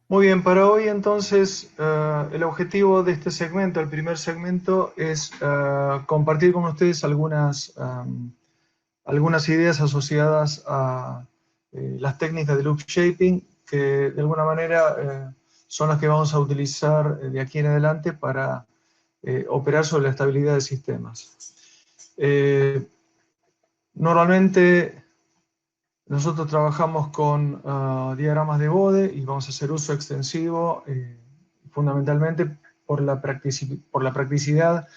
Muy bien, para hoy entonces el objetivo de este segmento, el primer segmento, es compartir con ustedes algunas ideas asociadas a las técnicas de loop shaping, que de alguna manera son las que vamos a utilizar de aquí en adelante para operar sobre la estabilidad de sistemas. Normalmente nosotros trabajamos con diagramas de Bode y vamos a hacer uso extensivo fundamentalmente por la practicidad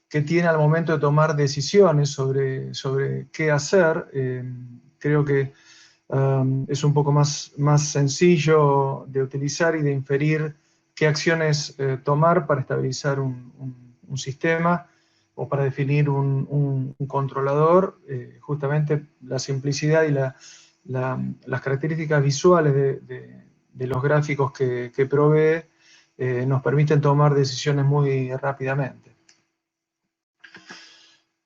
que tiene al momento de tomar decisiones sobre qué hacer. Creo que es un poco más sencillo de utilizar y de inferir qué acciones tomar para estabilizar un sistema o para definir un controlador. Justamente la simplicidad y las características visuales de los gráficos que provee nos permiten tomar decisiones muy rápidamente.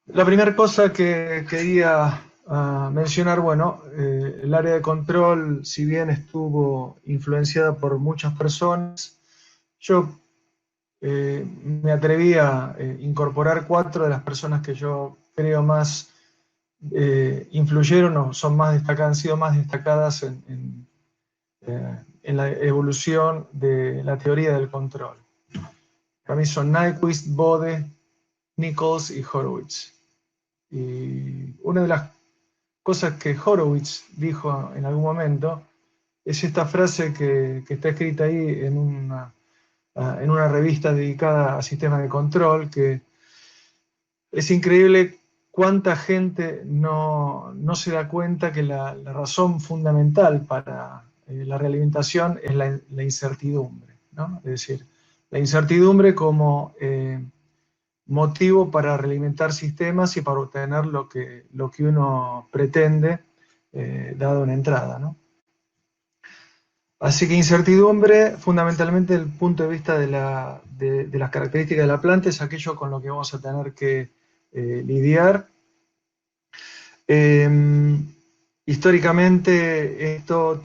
La primera cosa que quería mencionar, bueno, el área de control, si bien estuvo influenciada por muchas personas, yo me atreví a incorporar 4 de las personas que yo creo más influyeron o son más destacadas, han sido más destacadas en la evolución de la teoría del control. Para mí son Nyquist, Bode, Nichols y Horowitz. Y una de las cosas que Horowitz dijo en algún momento es esta frase que está escrita ahí en una revista dedicada a sistemas de control, que es increíble cuánta gente no se da cuenta que la razón fundamental para la realimentación es la incertidumbre, ¿no? Es decir, la incertidumbre como motivo para realimentar sistemas y para obtener lo que uno pretende dado una entrada, ¿no? Así que incertidumbre, fundamentalmente desde el punto de vista de las características de la planta, es aquello con lo que vamos a tener que lidiar. Históricamente esto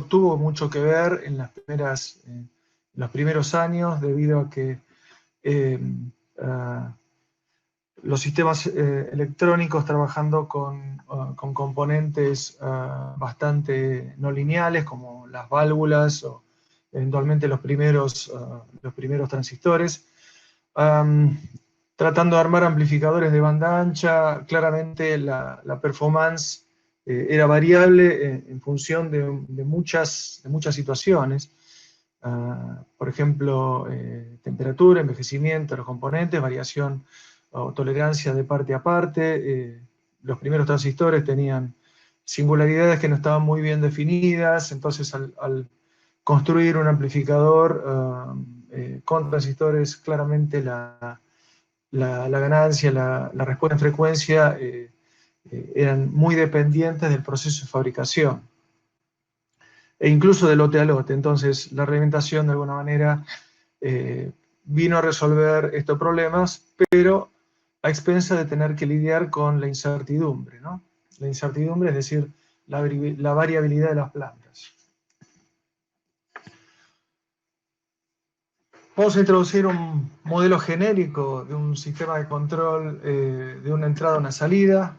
tuvo mucho que ver en los primeros años, debido a que uh, los sistemas electrónicos trabajando con componentes bastante no lineales, como las válvulas o eventualmente los primeros transistores, tratando de armar amplificadores de banda ancha. Claramente la performance era variable en función de muchas situaciones. Por ejemplo, temperatura, envejecimiento de los componentes, variación o tolerancia de parte a parte. Los primeros transistores tenían singularidades que no estaban muy bien definidas, entonces al construir un amplificador con transistores, claramente la ganancia, la respuesta en frecuencia eran muy dependientes del proceso de fabricación e incluso de lote a lote. Entonces la reglamentación de alguna manera vino a resolver estos problemas, pero a expensa de tener que lidiar con la incertidumbre, ¿no? La incertidumbre, es decir, la variabilidad de las plantas. Vamos a introducir un modelo genérico de un sistema de control de una entrada a una salida.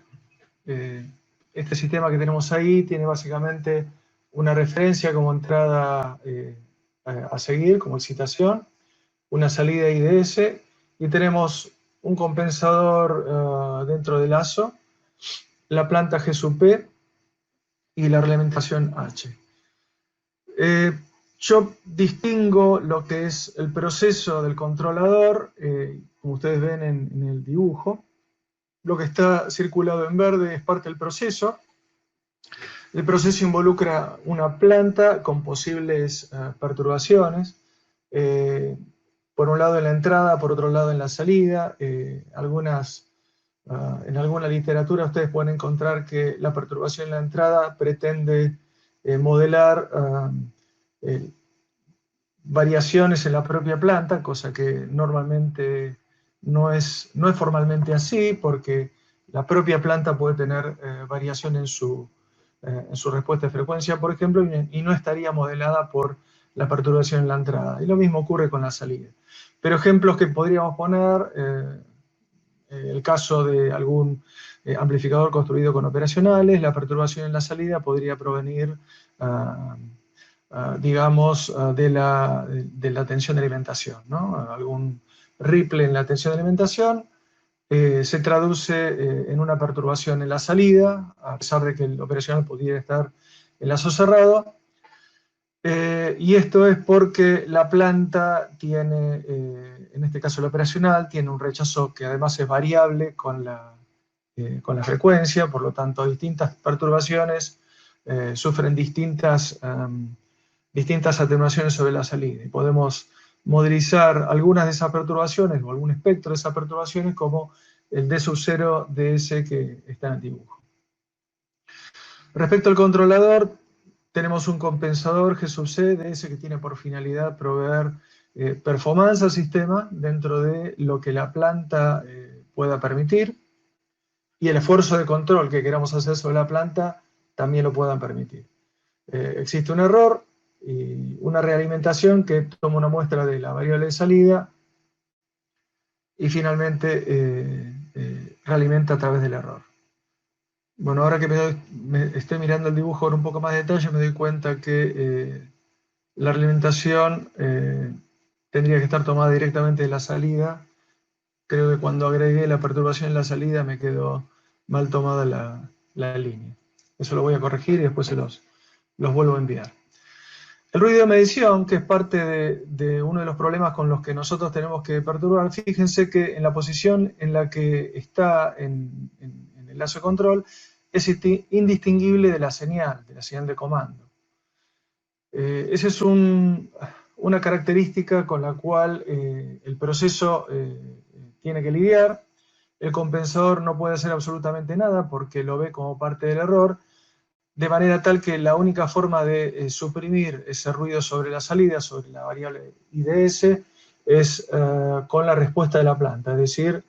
Este sistema que tenemos ahí tiene básicamente una referencia como entrada a seguir, como excitación, una salida IDS, y tenemos un compensador dentro del lazo, la planta G sub P y la reglamentación H. Yo distingo lo que es el proceso del controlador, como ustedes ven en el dibujo. Lo que está circulado en verde es parte del proceso. El proceso involucra una planta con posibles perturbaciones. Por un lado en la entrada, por otro lado en la salida. En alguna literatura ustedes pueden encontrar que la perturbación en la entrada pretende modelar variaciones en la propia planta, cosa que normalmente no es formalmente así, porque la propia planta puede tener variación en su respuesta de frecuencia, por ejemplo, y no estaría modelada por la perturbación en la entrada. Y lo mismo ocurre con la salida. Pero ejemplos que podríamos poner, el caso de algún amplificador construido con operacionales, la perturbación en la salida podría provenir, digamos, de la tensión de alimentación, ¿no? Algún ripple en la tensión de alimentación se traduce en una perturbación en la salida, a pesar de que el operacional pudiera estar en lazo cerrado, y esto es porque la planta tiene, en este caso el operacional, tiene un rechazo que además es variable con la frecuencia, por lo tanto distintas perturbaciones sufren distintas atenuaciones sobre la salida. Y podemos modelizar algunas de esas perturbaciones o algún espectro de esas perturbaciones como el D sub 0 DS que está en el dibujo. Respecto al controlador, tenemos un compensador G sub C DS que tiene por finalidad proveer performance al sistema dentro de lo que la planta pueda permitir, y el esfuerzo de control que queramos hacer sobre la planta también lo puedan permitir. Existe un error y una realimentación que toma una muestra de la variable de salida y finalmente realimenta a través del error. Bueno, ahora que estoy mirando el dibujo con un poco más de detalle, me doy cuenta que la realimentación tendría que estar tomada directamente de la salida. Creo que cuando agregué la perturbación en la salida me quedó mal tomada la línea. Eso lo voy a corregir y después se los vuelvo a enviar. El ruido de medición, que es parte de uno de los problemas con los que nosotros tenemos que perturbar, fíjense que en la posición en la que está en el lazo de control es indistinguible de la señal de comando. Esa es una característica con la cual el proceso tiene que lidiar. El compensador no puede hacer absolutamente nada porque lo ve como parte del error, de manera tal que la única forma de suprimir ese ruido sobre la salida, sobre la variable IDS, es con la respuesta de la planta, es decir,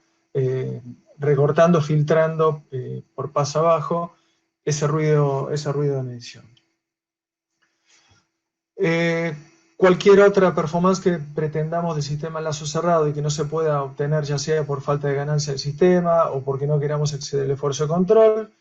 recortando, filtrando por paso abajo ese ruido de medición. Cualquier otra performance que pretendamos del sistema en lazo cerrado y que no se pueda obtener, ya sea por falta de ganancia del sistema o porque no queramos exceder el esfuerzo de control,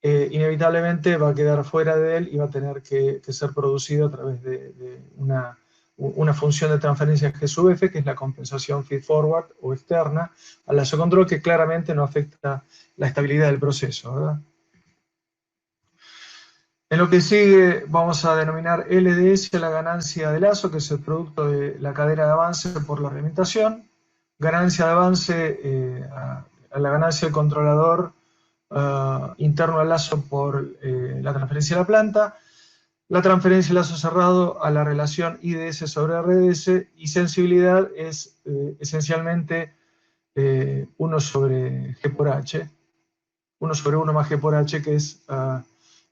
inevitablemente va a quedar fuera de él y va a tener que ser producido a través de una función de transferencia G sub F, que es la compensación feed-forward o externa al lazo control, que claramente no afecta la estabilidad del proceso, ¿verdad? En lo que sigue vamos a denominar LDS la ganancia de lazo, que es el producto de la cadena de avance por la realimentación, ganancia de avance a la ganancia del controlador interno al lazo por la transferencia de la planta, la transferencia de lazo cerrado a la relación IDS sobre RDS, y sensibilidad es esencialmente 1 sobre G por H, 1 sobre 1 más G por H, que es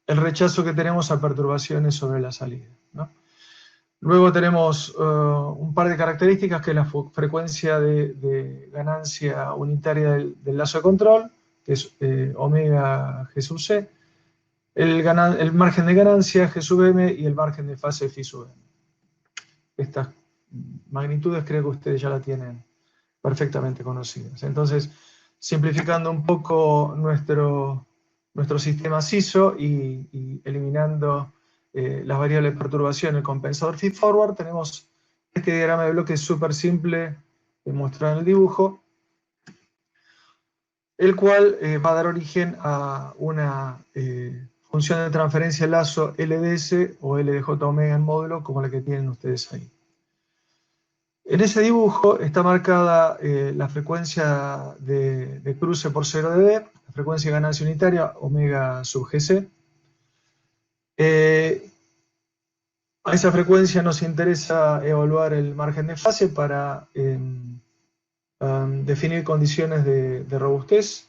el rechazo que tenemos a perturbaciones sobre la salida, ¿no? Luego tenemos un par de características, que es la frecuencia de ganancia unitaria del lazo de control, que es omega G sub C, el margen de ganancia G sub M y el margen de fase phi sub M. Estas magnitudes creo que ustedes ya la tienen perfectamente conocidas. Entonces, simplificando un poco nuestro sistema CISO y eliminando las variables de perturbación, el compensador feed-forward, tenemos este diagrama de bloques súper simple mostrado en el dibujo, el cual va a dar origen a una función de transferencia de lazo LDS o LDJ omega en módulo, como la que tienen ustedes ahí. En ese dibujo está marcada la frecuencia de cruce por 0 dB, la frecuencia de ganancia unitaria, omega sub GC. A esa frecuencia nos interesa evaluar el margen de fase para definir condiciones de robustez.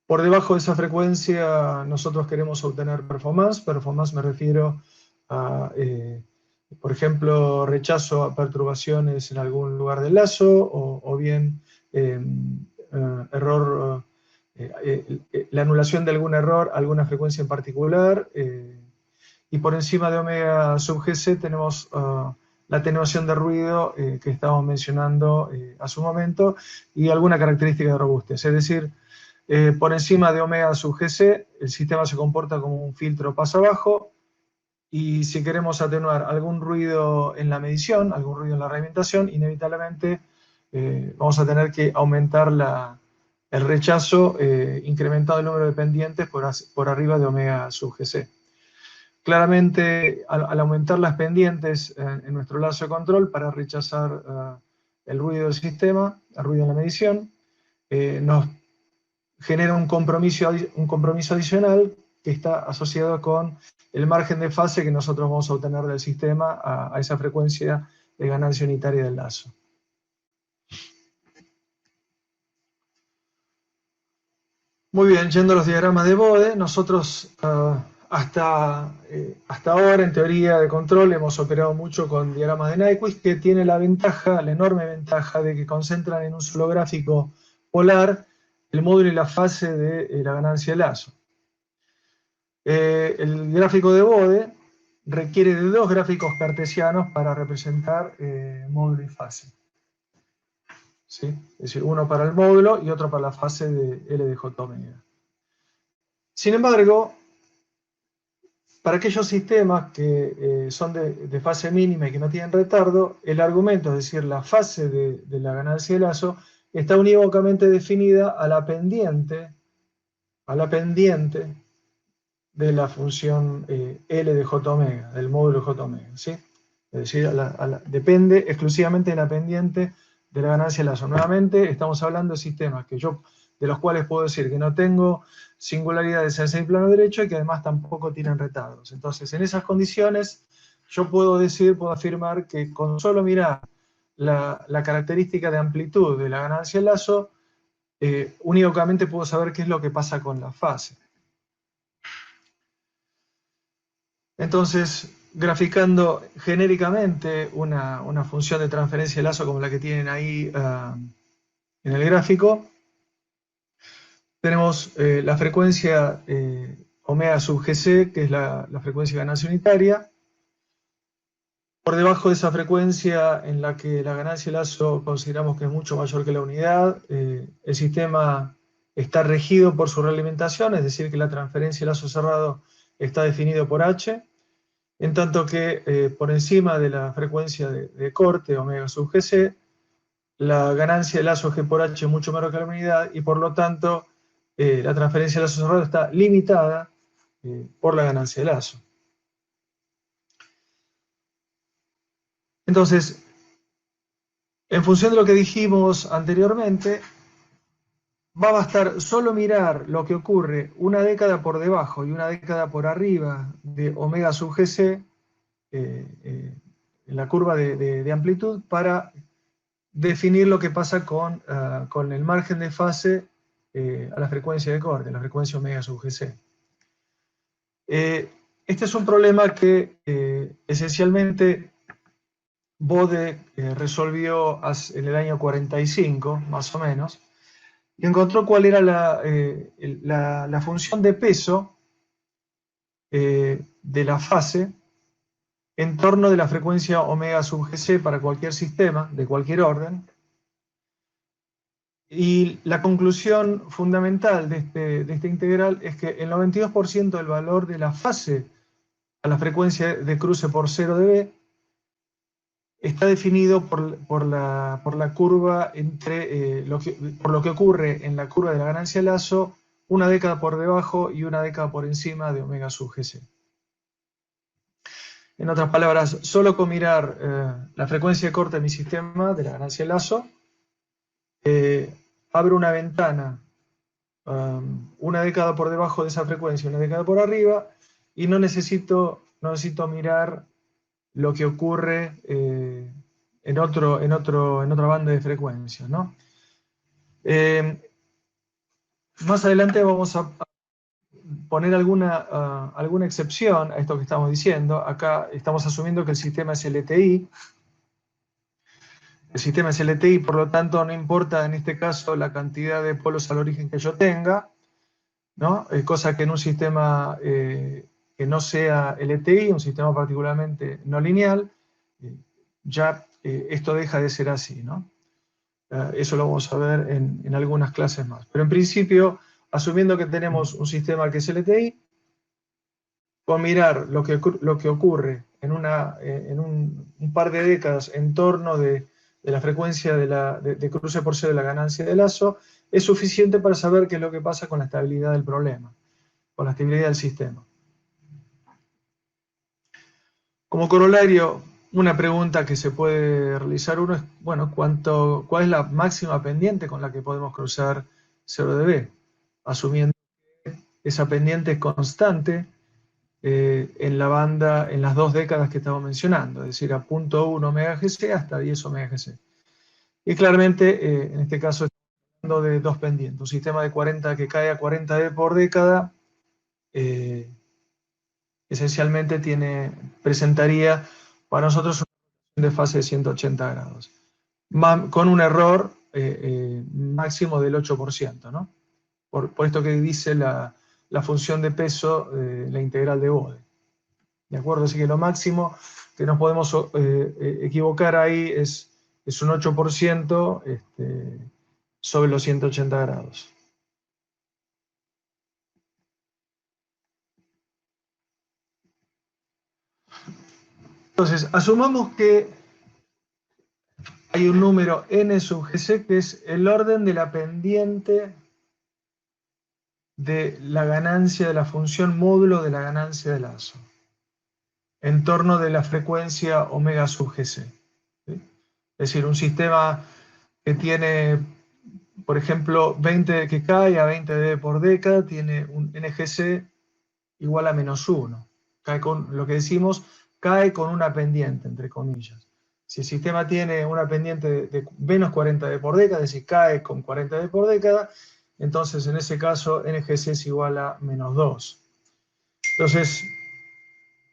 Por debajo de esa frecuencia nosotros queremos obtener performance. Performance me refiero a, por ejemplo, rechazo a perturbaciones en algún lugar del lazo, o bien error, la anulación de algún error, alguna frecuencia en particular, y por encima de omega sub GC tenemos la atenuación de ruido que estábamos mencionando hace un momento, y alguna característica de robustez. Es decir, por encima de omega sub GC, el sistema se comporta como un filtro paso abajo, y si queremos atenuar algún ruido en la medición, algún ruido en la reglamentación, inevitablemente vamos a tener que aumentar el rechazo, incrementado el número de pendientes por arriba de omega sub GC. Claramente, al aumentar las pendientes en nuestro lazo de control para rechazar el ruido del sistema, el ruido en la medición, nos genera un compromiso adicional que está asociado con el margen de fase que nosotros vamos a obtener del sistema a esa frecuencia de ganancia unitaria del lazo. Muy bien, yendo a los diagramas de Bode, nosotros hasta ahora en teoría de control hemos operado mucho con diagramas de Nyquist, que tiene la ventaja, la enorme ventaja de que concentran en un solo gráfico polar el módulo y la fase de la ganancia de lazo. El gráfico de Bode requiere de dos gráficos cartesianos para representar módulo y fase. ¿Sí? Es decir, uno para el módulo y otro para la fase de L de J omega. Sin embargo, para aquellos sistemas que son de fase mínima y que no tienen retardo, el argumento, es decir, la fase de la ganancia de lazo, está unívocamente definida a la pendiente de la función L de J omega, del módulo J omega, ¿sí? Es decir, depende exclusivamente de la pendiente de la ganancia de lazo. Nuevamente, estamos hablando de sistemas de los cuales puedo decir que no tengo singularidades en el plano derecho y que además tampoco tienen retardos. Entonces, en esas condiciones, yo puedo afirmar que con solo mirar la característica de amplitud de la ganancia de lazo, unívocamente puedo saber qué es lo que pasa con la fase. Entonces, graficando genéricamente una función de transferencia de lazo como la que tienen ahí en el gráfico, tenemos la frecuencia omega sub GC, que es la frecuencia de ganancia unitaria. Por debajo de esa frecuencia, en la que la ganancia de lazo consideramos que es mucho mayor que la unidad, el sistema está regido por su realimentación, es decir, que la transferencia de lazo cerrado está definido por H, en tanto que por encima de la frecuencia de corte, omega sub GC, la ganancia de lazo G por H es mucho menor que la unidad, y por lo tanto la transferencia de lazo cerrado está limitada por la ganancia de lazo. Entonces, en función de lo que dijimos anteriormente, va a bastar solo mirar lo que ocurre una década por debajo y una década por arriba de omega sub GC en la curva de amplitud para definir lo que pasa con el margen de fase a la frecuencia de corte, la frecuencia omega sub GC. Este es un problema que esencialmente Bode resolvió en el año 45, más o menos, y encontró cuál era la función de peso de la fase en torno de la frecuencia omega sub GC para cualquier sistema, de cualquier orden. Y la conclusión fundamental de este integral es que el 92% del valor de la fase a la frecuencia de cruce por 0 dB está definido por la curva por lo que ocurre en la curva de la ganancia de lazo una década por debajo y una década por encima de omega sub GC. En otras palabras, solo con mirar la frecuencia de corte de mi sistema de la ganancia de lazo, abro una ventana una década por debajo de esa frecuencia, una década por arriba, y no necesito mirar lo que ocurre en otra banda de frecuencias, ¿no? Más adelante vamos a poner alguna excepción a esto que estamos diciendo. Acá estamos asumiendo que el sistema es LTI. El sistema es LTI, por lo tanto no importa en este caso la cantidad de polos al origen que yo tenga, ¿no? Cosa que en un sistema que no sea LTI, un sistema particularmente no lineal, ya esto deja de ser así, ¿no? Eso lo vamos a ver en algunas clases más. Pero en principio, asumiendo que tenemos un sistema que es LTI, con mirar lo que ocurre en un par de décadas en torno de la frecuencia de cruce por cero de la ganancia de lazo, es suficiente para saber qué es lo que pasa con la estabilidad del problema, con la estabilidad del sistema. Como corolario, una pregunta que se puede realizar uno es, bueno, ¿cuál es la máxima pendiente con la que podemos cruzar 0dB? Asumiendo que esa pendiente es constante en la banda, en las 2 décadas que estamos mencionando, es decir, a 0.1 MHz hasta 10 MHz. Y claramente, en este caso, estamos hablando de 2 pendientes. Un sistema de 40 que cae a 40 dB por década, esencialmente presentaría para nosotros una fase de 180 grados, con un error máximo del 8%, ¿no? Por esto que dice la función de peso, la integral de Bode. ¿De acuerdo? Así que lo máximo que nos podemos equivocar ahí es un 8% sobre los 180 grados. Entonces, asumamos que hay un número n sub gc que es el orden de la pendiente de la ganancia de la función módulo de la ganancia de lazo en torno de la frecuencia omega sub gc. ¿Sí? Es decir, un sistema que tiene, por ejemplo, 20 que cae a 20 dB por década, tiene un NGC igual a -1. Cae con, lo que decimos, cae con una pendiente, entre comillas. Si el sistema tiene una pendiente de menos 40 dB por década, es decir, cae con 40 dB por década, entonces en ese caso NGC es igual a -2. Entonces,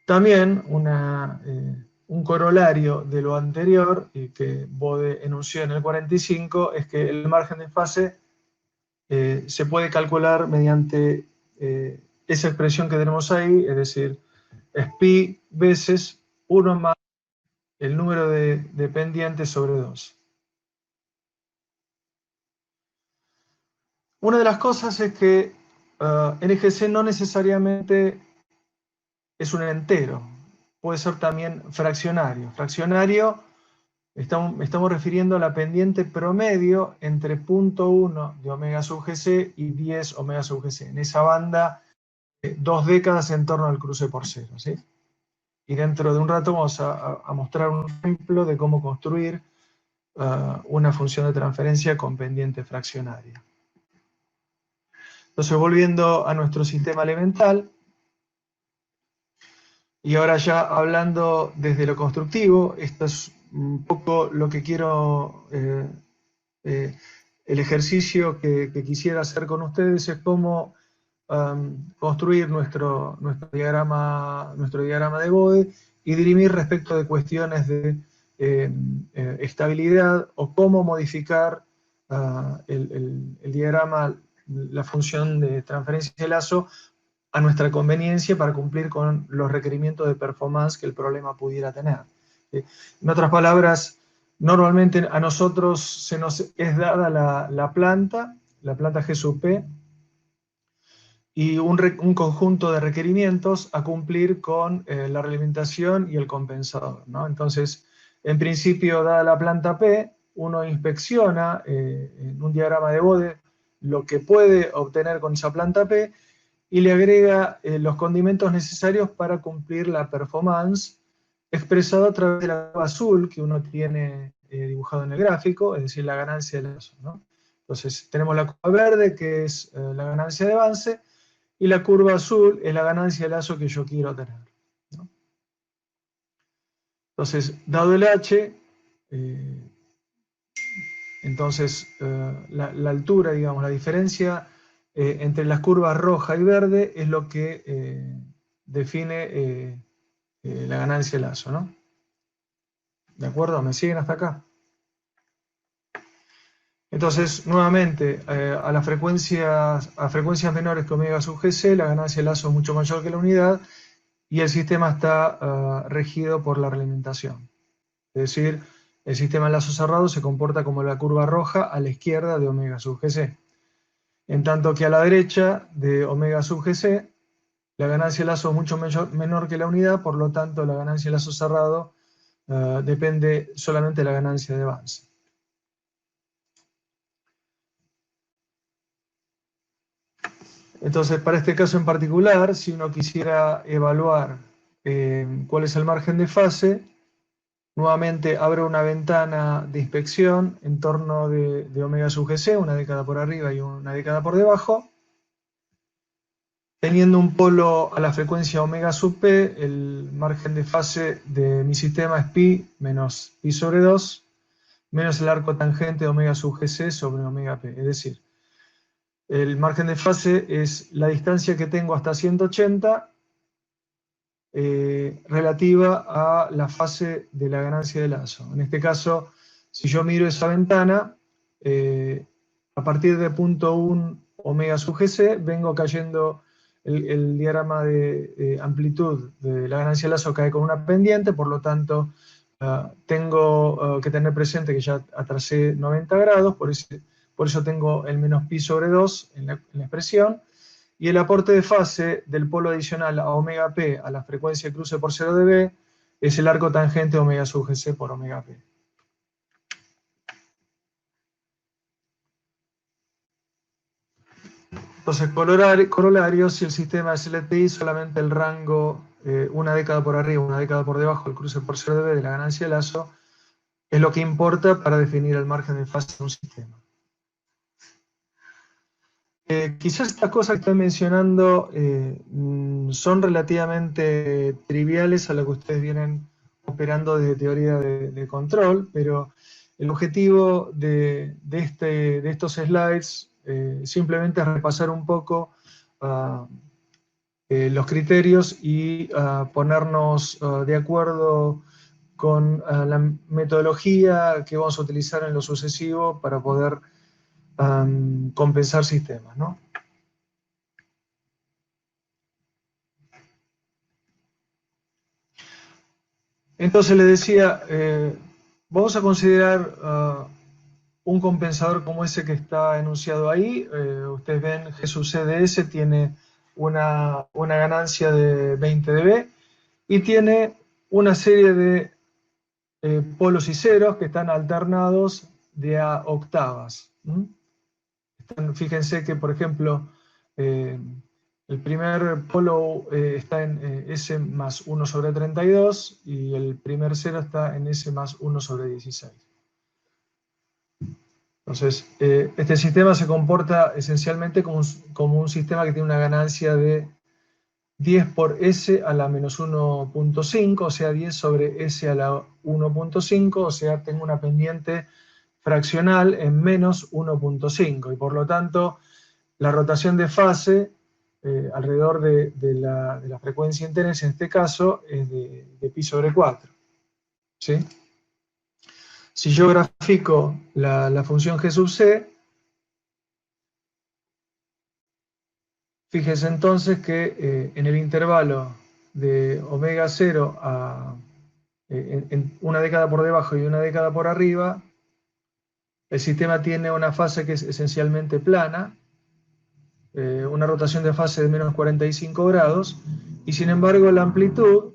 también un corolario de lo anterior, y que Bode enunció en el 45, es que el margen de fase se puede calcular mediante esa expresión que tenemos ahí, es decir, es pi veces 1 más el número de pendientes sobre 2. Una de las cosas es que NGC no necesariamente es un entero, puede ser también fraccionario. Fraccionario, estamos refiriendo a la pendiente promedio entre 0.1 de omega sub gc y 10 omega sub gc, en esa banda 2 décadas en torno al cruce por cero, ¿sí? Y dentro de un rato vamos a mostrar un ejemplo de cómo construir una función de transferencia con pendiente fraccionaria. Entonces, volviendo a nuestro sistema elemental, y ahora ya hablando desde lo constructivo, esto es un poco lo que quiero, el ejercicio que quisiera hacer con ustedes es cómo construir nuestro diagrama de Bode y dirimir respecto de cuestiones de estabilidad o cómo modificar el diagrama, la función de transferencia de lazo a nuestra conveniencia para cumplir con los requerimientos de performance que el problema pudiera tener. En otras palabras, normalmente a nosotros se nos es dada la planta G sub P, y un conjunto de requerimientos a cumplir con la realimentación y el compensador, ¿no? Entonces, en principio, dada la planta P, uno inspecciona en un diagrama de Bode lo que puede obtener con esa planta P y le agrega los condimentos necesarios para cumplir la performance expresado a través de la curva azul que uno tiene dibujado en el gráfico, es decir, la ganancia de lazo, ¿no? Entonces, tenemos la curva verde, que es la ganancia de avance, y la curva azul es la ganancia de lazo que yo quiero tener, ¿no? Entonces, dado el H, entonces la altura, digamos, la diferencia entre las curvas roja y verde es lo que define la ganancia de lazo, ¿no? ¿De acuerdo? ¿Me siguen hasta acá? Entonces, nuevamente, a frecuencias menores que omega sub gc, la ganancia de lazo es mucho mayor que la unidad, y el sistema está regido por la realimentación. Es decir, el sistema de lazo cerrado se comporta como la curva roja a la izquierda de omega sub GC. En tanto que a la derecha de omega sub GC, la ganancia de lazo es mucho menor que la unidad, por lo tanto la ganancia de lazo cerrado depende solamente de la ganancia de Vance. Entonces, para este caso en particular, si uno quisiera evaluar cuál es el margen de fase, nuevamente abro una ventana de inspección en torno de omega sub GC, una década por arriba y una década por debajo. Teniendo un polo a la frecuencia omega sub p, el margen de fase de mi sistema es pi menos pi sobre 2, menos el arco tangente de omega sub gc sobre omega p. Es decir, el margen de fase es la distancia que tengo hasta 180 relativa a la fase de la ganancia de lazo. En este caso, si yo miro esa ventana, a partir de punto 1 omega sub gc, vengo cayendo el diagrama de amplitud de la ganancia de lazo cae con una pendiente, por lo tanto, tengo que tener presente que ya atrasé 90 grados, por eso tengo el menos pi sobre 2 en la expresión, y el aporte de fase del polo adicional a omega p a la frecuencia de cruce por 0 dB es el arco tangente omega sub gc por omega p. Entonces, corolario, si el sistema es LTI, solamente el rango una década por arriba, una década por debajo del cruce por 0 dB de la ganancia de lazo es lo que importa para definir el margen de fase de un sistema. Quizás estas cosas que estoy mencionando son relativamente triviales a lo que ustedes vienen operando desde teoría de control, pero el objetivo de estos slides simplemente es repasar un poco los criterios y ponernos de acuerdo con la metodología que vamos a utilizar en lo sucesivo para poder compensar sistemas, ¿no? Entonces le decía, vamos a considerar un compensador como ese que está enunciado ahí. Ustedes ven G sub C de S tiene una ganancia de 20 dB y tiene una serie de polos y ceros que están alternados de a octavas. Fíjense que, por ejemplo, el primer polo está en S más 1 sobre 32 y el primer cero está en S más 1 sobre 16. Entonces, este sistema se comporta esencialmente como un sistema que tiene una ganancia de 10 por S a la menos 1.5, o sea, 10 sobre S a la 1.5, o sea, tengo una pendiente fraccional en menos 1.5, y por lo tanto, la rotación de fase alrededor de la frecuencia interés, en este caso, es de pi sobre 4. ¿Sí? Si yo grafico la función G sub C, fíjese entonces que en el intervalo de omega 0 en una década por debajo y una década por arriba, el sistema tiene una fase que es esencialmente plana, una rotación de fase de menos 45 grados, y sin embargo la amplitud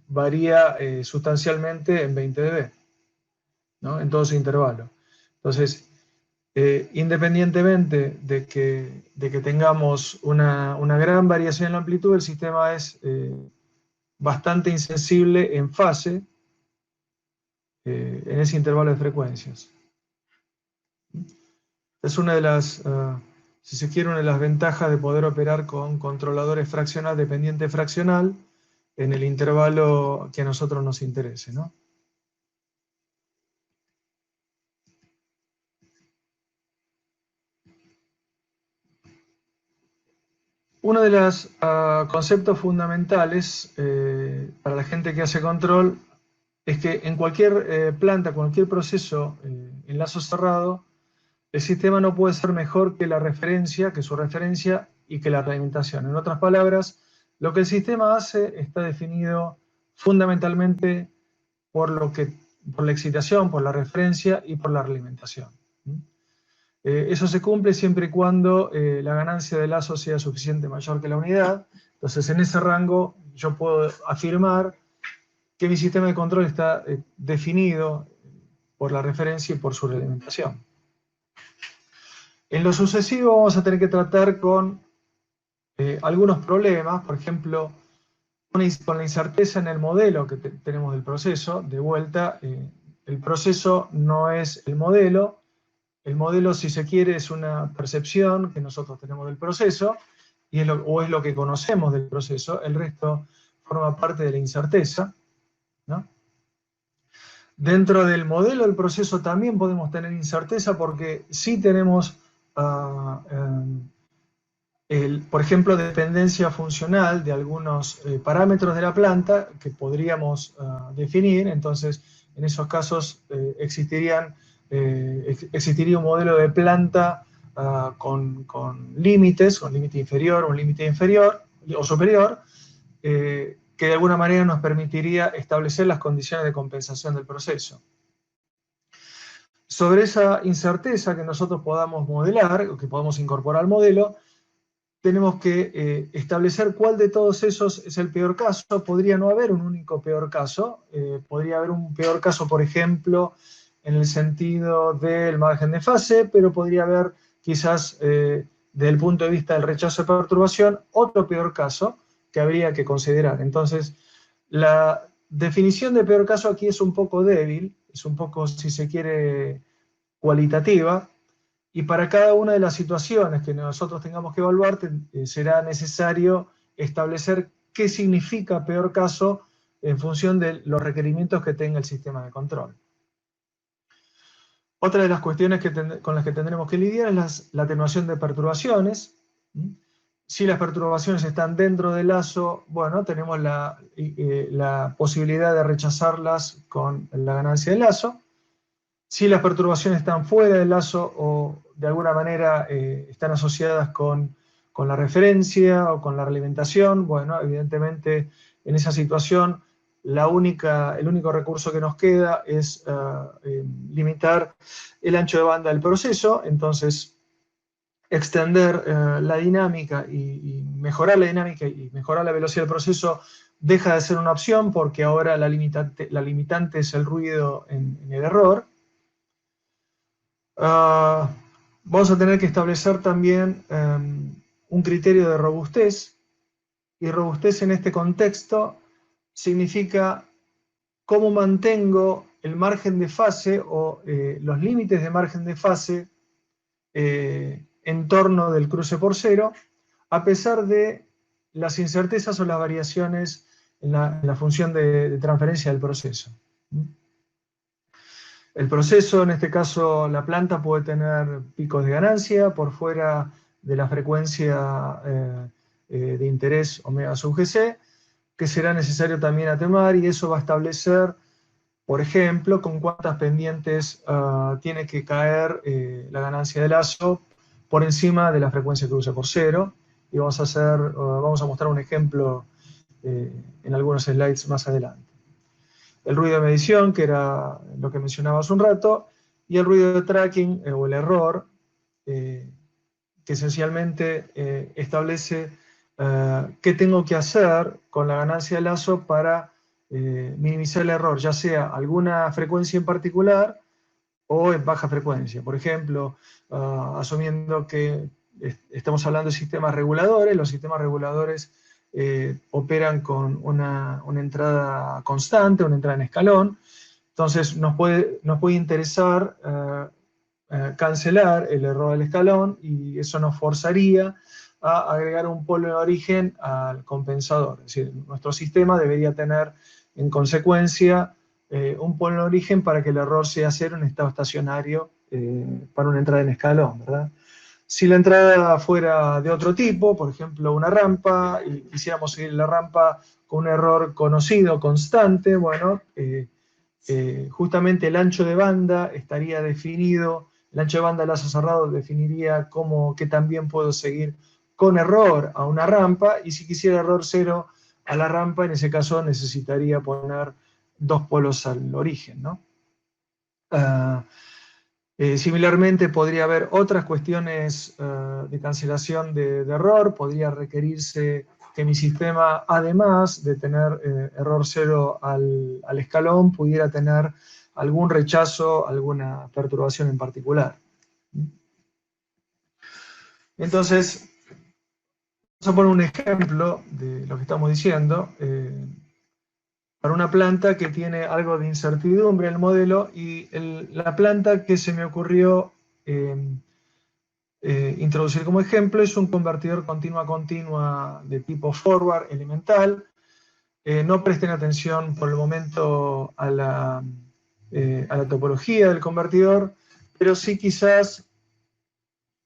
varía sustancialmente en 20 dB, ¿no? En todo su intervalo. Entonces, independientemente de que tengamos una gran variación en la amplitud, el sistema es bastante insensible en fase en ese intervalo de frecuencias. Es una de las, si se quiere, una de las ventajas de poder operar con controladores fraccional, dependiente fraccional, en el intervalo que a nosotros nos interese, ¿no? Uno de los conceptos fundamentales para la gente que hace control es que en cualquier planta, cualquier proceso en lazo cerrado, el sistema no puede ser mejor que la referencia, que su referencia y que la realimentación. En otras palabras, Lo que el sistema hace está definido fundamentalmente por la excitación, por la referencia y por la realimentación. Eso se cumple siempre y cuando la ganancia del lazo sea suficientemente mayor que la unidad. Entonces, en ese rango yo puedo afirmar que mi sistema de control está definido por la referencia y por su realimentación. En lo sucesivo vamos a tener que tratar con algunos problemas, por ejemplo, con la incerteza en el modelo que tenemos del proceso. De vuelta, el proceso no es el modelo, si se quiere, es una percepción que nosotros tenemos del proceso, o es lo que conocemos del proceso, el resto forma parte de la incerteza, ¿no? Dentro del modelo del proceso también podemos tener incerteza porque sí tenemos, por ejemplo, dependencia funcional de algunos parámetros de la planta que podríamos definir. Entonces, en esos casos existiría un modelo de planta con límites, con límite inferior, un límite inferior o superior, que de alguna manera nos permitiría establecer las condiciones de compensación del proceso. Sobre esa incerteza que nosotros podamos modelar, o que podamos incorporar al modelo, tenemos que establecer cuál de todos esos es el peor caso. Podría no haber un único peor caso. Podría haber un peor caso, por ejemplo, en el sentido del margen de fase, pero podría haber quizás, desde el punto de vista del rechazo de perturbación, otro peor caso que habría que considerar. Entonces, la definición de peor caso aquí es un poco débil, es un poco, si se quiere, cualitativa, y para cada una de las situaciones que nosotros tengamos que evaluar será necesario establecer qué significa peor caso en función de los requerimientos que tenga el sistema de control. Otra de las cuestiones con las que tendremos que lidiar es la atenuación de perturbaciones. Si las perturbaciones están dentro del lazo, bueno, tenemos la posibilidad de rechazarlas con la ganancia del lazo. Si las perturbaciones están fuera del lazo o de alguna manera están asociadas con la referencia o con la realimentación, bueno, evidentemente en esa situación el único recurso que nos queda es limitar el ancho de banda del proceso. Entonces, extender la dinámica y mejorar la dinámica y mejorar la velocidad del proceso deja de ser una opción porque ahora la limitante es el ruido en el error. Vamos a tener que establecer también un criterio de robustez, y robustez en este contexto significa cómo mantengo el margen de fase o los límites de margen de fase en torno del cruce por cero, a pesar de las incertezas o las variaciones en la función de transferencia del proceso. El proceso, en este caso la planta, puede tener picos de ganancia por fuera de la frecuencia de interés omega sub GC, que será necesario también atenuar, y eso va a establecer, por ejemplo, con cuántas pendientes tiene que caer la ganancia de lazo por encima de la frecuencia cruce por cero, y vamos a mostrar un ejemplo en algunos slides más adelante. El ruido de medición, que era lo que mencionaba hace un rato, y el ruido de tracking o el error, que esencialmente establece qué tengo que hacer con la ganancia de lazo para minimizar el error, ya sea alguna frecuencia en particular o en baja frecuencia. Por ejemplo, asumiendo que estamos hablando de sistemas reguladores, los sistemas reguladores operan con una entrada constante, una entrada en escalón. Entonces nos puede interesar cancelar el error del escalón, y eso nos forzaría a agregar un polo de origen al compensador. Es decir, nuestro sistema debería tener en consecuencia un polo de origen para que el error sea cero en estado estacionario para una entrada en escalón, ¿verdad? Si la entrada fuera de otro tipo, por ejemplo una rampa, y quisiéramos seguir la rampa con un error conocido, constante, bueno, justamente el ancho de banda estaría definido, el ancho de banda de lazo cerrado definiría qué también puedo seguir con error a una rampa, y si quisiera error 0 a la rampa, en ese caso necesitaría poner 2 polos al origen, ¿no? Similarmente, podría haber otras cuestiones de cancelación de error. Podría requerirse que mi sistema, además de tener error 0 al escalón, pudiera tener algún rechazo, alguna perturbación en particular. Entonces, vamos a poner un ejemplo de lo que estamos diciendo. Para una planta que tiene algo de incertidumbre en el modelo, y la planta que se me ocurrió introducir como ejemplo es un convertidor continua de tipo forward elemental. No presten atención por el momento a la topología del convertidor, pero sí quizás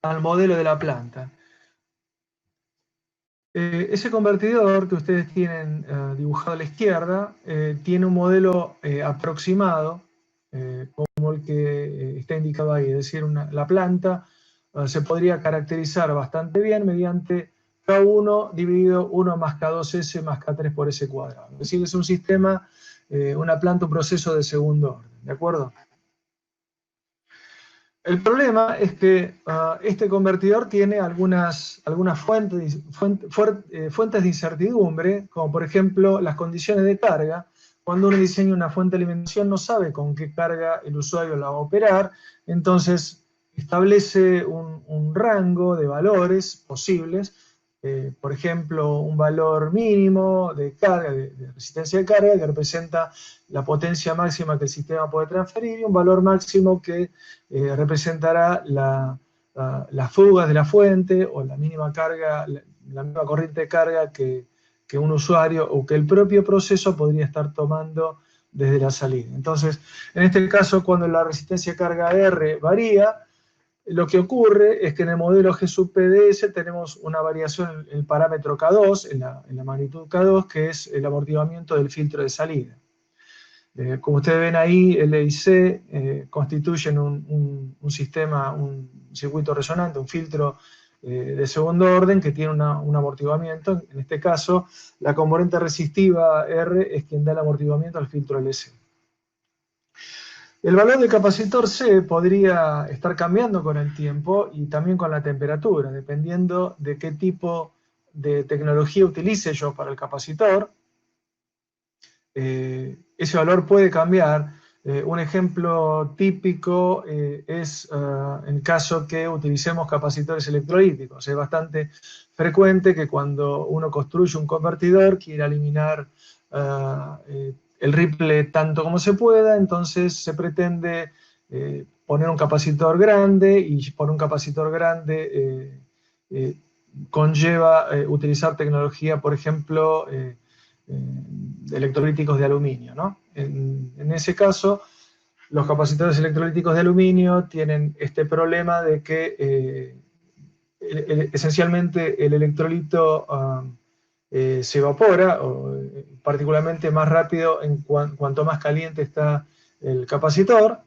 al modelo de la planta. Ese convertidor que ustedes tienen dibujado a la izquierda tiene un modelo aproximado, como el que está indicado ahí, es decir, la planta se podría caracterizar bastante bien mediante K1 dividido 1 más K2S más K3 por S cuadrado. Es decir, es un sistema, una planta, un proceso de segundo orden, ¿de acuerdo? El problema es que este convertidor tiene algunas fuentes de incertidumbre, como por ejemplo las condiciones de carga. Cuando uno diseña una fuente de alimentación no sabe con qué carga el usuario la va a operar, entonces establece un rango de valores posibles, por ejemplo, un valor mínimo de carga, de resistencia de carga, que representa la potencia máxima que el sistema puede transferir, y un valor máximo que representará las fugas de la fuente o la mínima carga, la misma corriente de carga que un usuario o que el propio proceso podría estar tomando desde la salida. Entonces, en este caso, cuando la resistencia de carga R varía, lo que ocurre es que en el modelo G sub PDS tenemos una variación en el parámetro K2, en la magnitud K2, que es el amortiguamiento del filtro de salida. Como ustedes ven ahí, L y C constituyen un sistema, un circuito resonante, un filtro de segundo orden que tiene un amortiguamiento. En este caso, la componente resistiva R es quien da el amortiguamiento al filtro LC. El valor del capacitor C podría estar cambiando con el tiempo y también con la temperatura, dependiendo de qué tipo de tecnología utilice yo para el capacitor. Ese valor puede cambiar. Un ejemplo típico es en caso que utilicemos capacitores electrolíticos. Es bastante frecuente que cuando uno construye un convertidor quiera eliminar el ripple tanto como se pueda, entonces se pretende poner un capacitor grande, y por un capacitor grande conlleva utilizar tecnología, por ejemplo, de electrolíticos de aluminio, ¿no? En ese caso, los capacitores electrolíticos de aluminio tienen este problema de que esencialmente el electrolito se evapora, particularmente más rápido cuanto más caliente está el capacitor,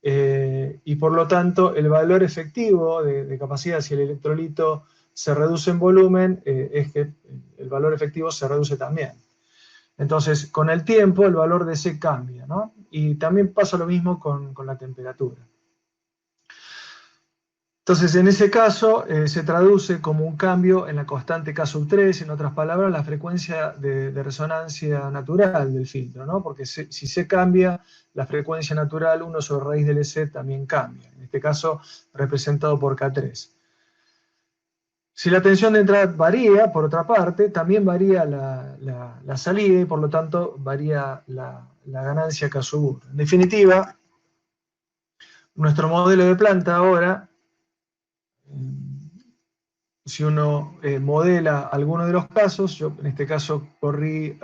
y por lo tanto el valor efectivo de capacidad, si el electrolito se reduce en volumen, es que el valor efectivo se reduce también. Entonces, con el tiempo, el valor de C cambia, ¿no? Y también pasa lo mismo con la temperatura. Entonces, en ese caso, se traduce como un cambio en la constante K sub 3, en otras palabras, la frecuencia de resonancia natural del filtro, ¿no? Porque si C cambia, la frecuencia natural 1 sobre raíz del EC también cambia, en este caso representado por K3. Si la tensión de entrada varía, por otra parte, también varía la salida, y por lo tanto varía la ganancia K sub 1. En definitiva, nuestro modelo de planta ahora, si uno modela alguno de los casos, yo en este caso corrí,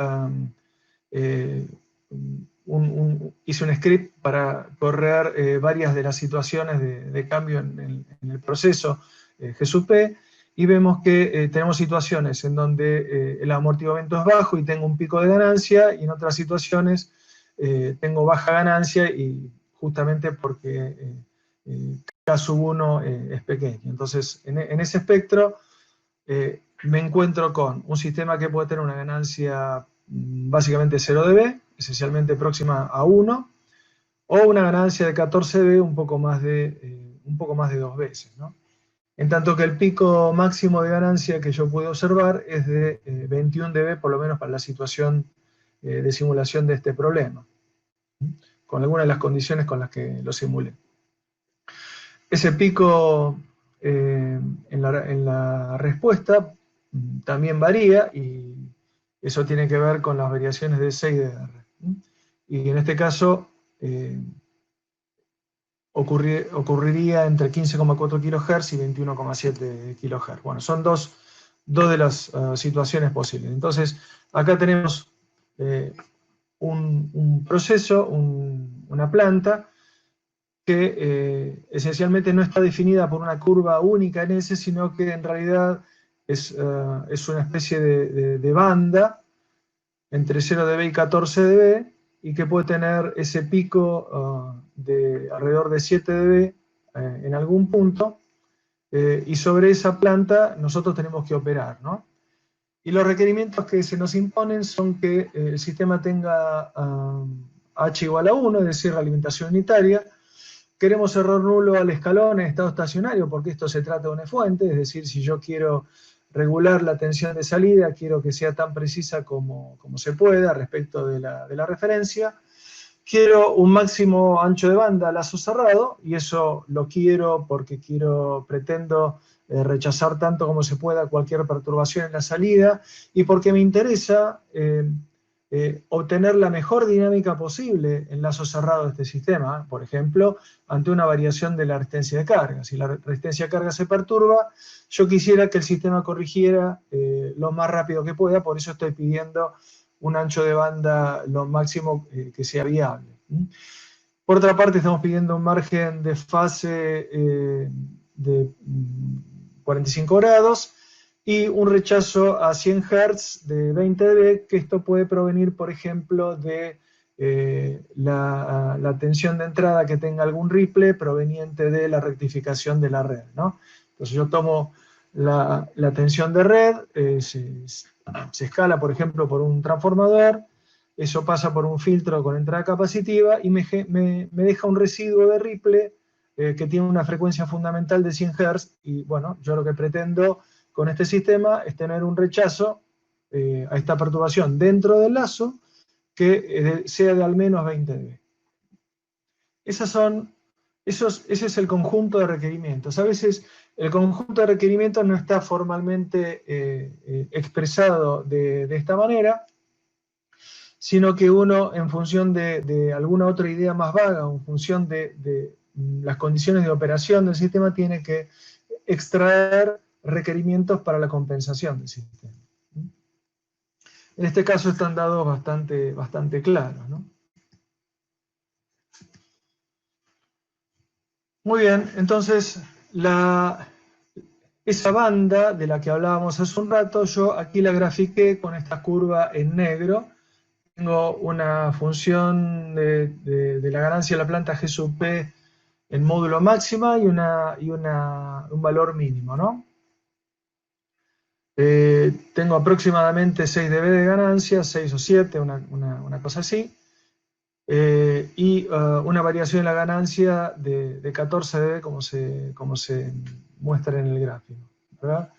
hice un script para correr varias de las situaciones de cambio en el proceso G sub P, y vemos que tenemos situaciones en donde el amortiguamiento es bajo y tengo un pico de ganancia, y en otras situaciones tengo baja ganancia, y justamente porque K sub 1 es pequeño. Entonces, en ese espectro, me encuentro con un sistema que puede tener una ganancia básicamente 0 dB, esencialmente próxima a 1, o una ganancia de 14 dB un poco más de 2 veces, ¿no? En tanto que el pico máximo de ganancia que yo puedo observar es de 21 dB, por lo menos para la situación de simulación de este problema, con algunas de las condiciones con las que lo simulé. Ese pico en la respuesta también varía, y eso tiene que ver con las variaciones de 6 de R. Y en este caso ocurriría entre 15,4 kHz y 21,7 kHz. Bueno, son dos de las situaciones posibles. Entonces, acá tenemos un proceso, una planta, que esencialmente no está definida por una curva única en S, sino que en realidad es una especie de banda entre 0 dB y 14 dB, y que puede tener ese pico de alrededor de 7 dB en algún punto, y sobre esa planta nosotros tenemos que operar, ¿no? Y los requerimientos que se nos imponen son que el sistema tenga H igual a 1, es decir, alimentación unitaria. Queremos error nulo al escalón en estado estacionario, porque esto se trata de una fuente, es decir, si yo quiero regular la tensión de salida, quiero que sea tan precisa como se pueda respecto de la referencia. Quiero un máximo ancho de banda lazo cerrado, y eso lo quiero porque pretendo rechazar tanto como se pueda cualquier perturbación en la salida, y porque me interesa obtener la mejor dinámica posible en lazo cerrado de este sistema, por ejemplo, ante una variación de la resistencia de carga. Si la resistencia de carga se perturba, yo quisiera que el sistema corrigiera lo más rápido que pueda, por eso estoy pidiendo un ancho de banda lo máximo que sea viable. Por otra parte, estamos pidiendo un margen de fase de 45 grados, y un rechazo a 100 Hz de 20 dB, que esto puede provenir, por ejemplo, de la tensión de entrada que tenga algún ripple proveniente de la rectificación de la red, ¿no? Entonces yo tomo la tensión de red, se escala, por ejemplo, por un transformador, eso pasa por un filtro con entrada capacitiva y me deja un residuo de ripple que tiene una frecuencia fundamental de 100 Hz, y bueno, yo lo que pretendo con este sistema es tener un rechazo a esta perturbación dentro del lazo que sea de al menos 20 dB. Ese es el conjunto de requerimientos. A veces el conjunto de requerimientos no está formalmente expresado de esta manera, sino que uno, en función de alguna otra idea más vaga, o en función de las condiciones de operación del sistema, tiene que extraer requerimientos para la compensación del sistema. En este caso están dados bastante claros, ¿no? Muy bien, entonces esa banda de la que hablábamos hace un rato, yo aquí la grafiqué con esta curva en negro. Tengo una función de la ganancia de la planta G sub P en módulo máxima y un valor mínimo, ¿no? Tengo aproximadamente 6 dB de ganancia, 6 o 7, una cosa así, y una variación en la ganancia de 14 dB como se muestra en el gráfico, ¿verdad?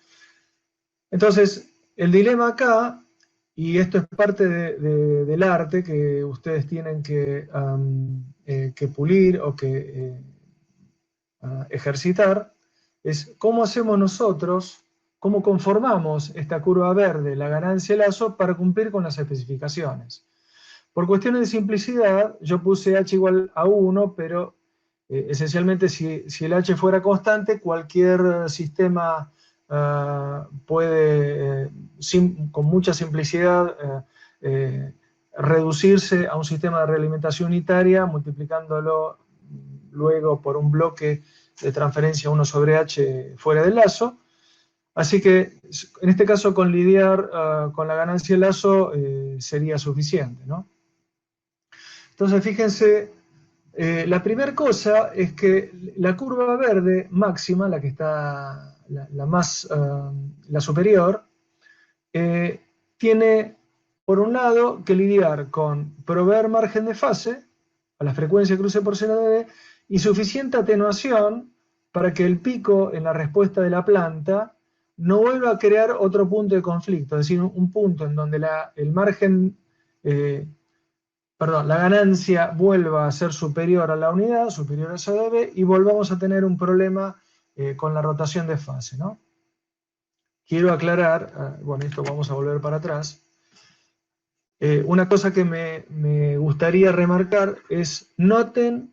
Entonces, el dilema acá, y esto es parte del arte que ustedes tienen que pulir o que ejercitar, es cómo hacemos nosotros, cómo conformamos esta curva verde, la ganancia lazo, para cumplir con las especificaciones. Por cuestiones de simplicidad, yo puse H igual a 1, pero esencialmente si el H fuera constante, cualquier sistema puede, con mucha simplicidad, reducirse a un sistema de realimentación unitaria, multiplicándolo luego por un bloque de transferencia 1 sobre H fuera del lazo. Así que, en este caso, con lidiar con la ganancia del lazo sería suficiente, ¿no? Entonces, fíjense, la primera cosa es que la curva verde máxima, la la superior, tiene, por un lado, que lidiar con proveer margen de fase a la frecuencia cruce por 0 dB y suficiente atenuación para que el pico en la respuesta de la planta no vuelva a crear otro punto de conflicto, es decir, un punto en donde la ganancia vuelva a ser superior a la unidad, superior a 0 dB, y volvamos a tener un problema con la rotación de fase, ¿no? Quiero aclarar, bueno, esto vamos a volver para atrás. Una cosa que me gustaría remarcar es, noten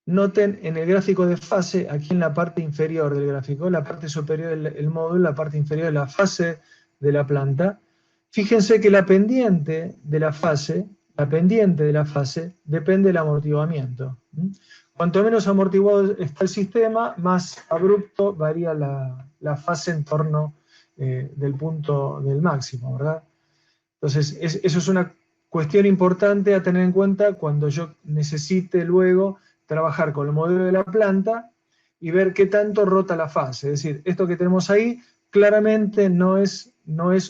en el gráfico de fase, aquí en la parte inferior del gráfico, la parte superior del módulo, la parte inferior de la fase de la planta, fíjense que la pendiente de la fase depende del amortiguamiento. Cuanto menos amortiguado está el sistema, más abrupto varía la fase en torno del punto del máximo, ¿verdad? Entonces, eso es una cuestión importante a tener en cuenta cuando yo necesite luego trabajar con el modelo de la planta y ver qué tanto rota la fase. Es decir, esto que tenemos ahí claramente no es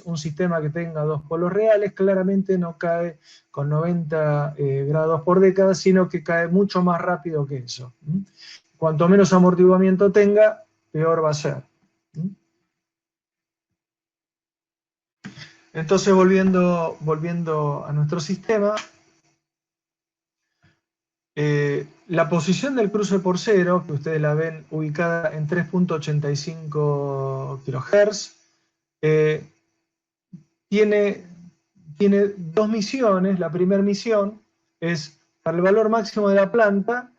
un sistema que tenga dos polos reales, claramente no cae con 90 grados por década, sino que cae mucho más rápido que eso. Cuanto menos amortiguamiento tenga, peor va a ser. Entonces, volviendo a nuestro sistema, la posición del cruce por cero, que ustedes la ven ubicada en 3.85 kHz, tiene dos misiones. La primera misión es, para el valor máximo de la planta,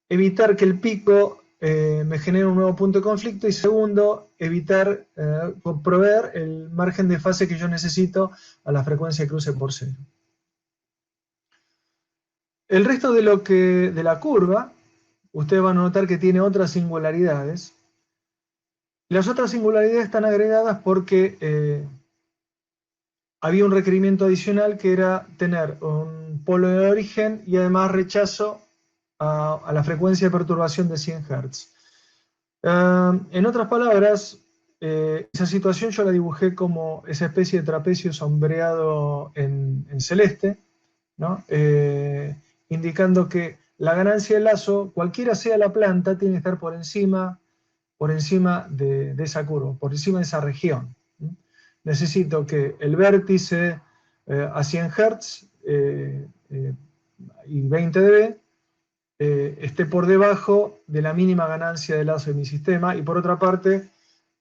evitar que el pico me genere un nuevo punto de conflicto, y segundo, evitar proveer el margen de fase que yo necesito a la frecuencia de cruce por cero. El resto de la curva, ustedes van a notar que tiene otras singularidades. Las otras singularidades están agregadas porque había un requerimiento adicional, que era tener un polo de origen y además rechazo a la frecuencia de perturbación de 100 Hz. En otras palabras, esa situación yo la dibujé como esa especie de trapecio sombreado en celeste, ¿no? Indicando que la ganancia de lazo, cualquiera sea la planta, tiene que estar por encima de esa curva, por encima de esa región. Necesito que el vértice a 100 Hz y 20 dB esté por debajo de la mínima ganancia de lazo de mi sistema, y por otra parte,